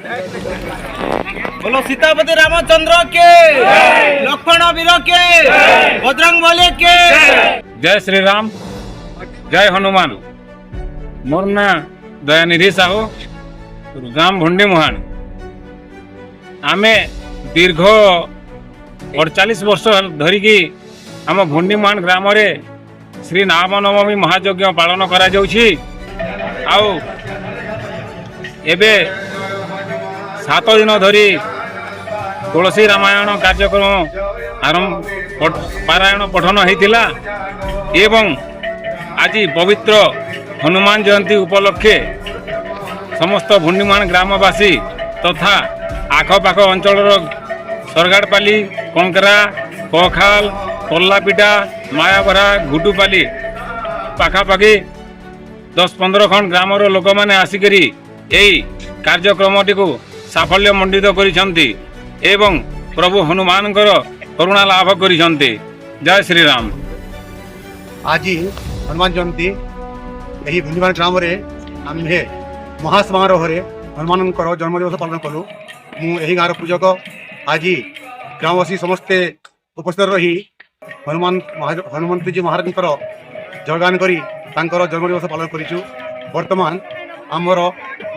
बोलो सीतापति रामचंद्र के, लक्ष्मण वीर के, बजरंग बली के। जय श्री राम, जय हनुमान। मोर ना दयानिधि साहू, ग्राम भुंडी मुहान। आमे दीर्घ 48 वर्ष धरिकी आम भुंडी मुहान ग्राम रे श्री रामनवमी महायज्ञ पालन करा जाउछि। आउ एबे 7 दिन धरी तुलसी रामायण कार्यक्रम आरंभ पारायण पठन होता एवं आज पवित्र हनुमान जयंती उपलक्षे समस्त भुंडीमान ग्रामवासी तथा आखपाख अंचल सरगाड़पाली, कंकरा, पखाल, पल्लापिटा, मायाबरा, घुटुपाली पाखापाखि 10-15 खंड ग्रामर लोक मैंने आसिक कार्यक्रम टी साफल्य मंडित करिसेंती एवं प्रभु हनुमान करुणा लाभ करिसेंती। जय श्री राम। आज हनुमान जयंती यही भुंडीमान ग्राम आम्भे महासमारोह हनुमान जन्मदिवस पालन कलु। मुझे गाँव पूजक आज ग्रामवासी समस्ते उपस्थित रही हनुमंत जी महाराज जयगान करी जन्मदिवस पालन करूँ। वर्तमान आमर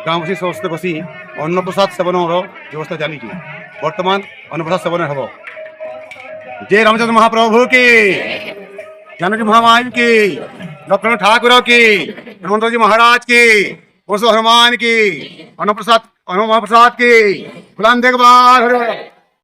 ग्रामवासी समस्ते बसी अन्नप्रसाद सेवन व्यवस्था चली। वर्तमान अन्नप्रसाद सेवन हम। जय रामचंद्र महाप्रभु की, जानकी महामाई की, लक्ष्मण ठाकुर की, हनुमंत जी महाराज की, हनुमान की, अन्नप्रसाद की, बुलंद एक बार।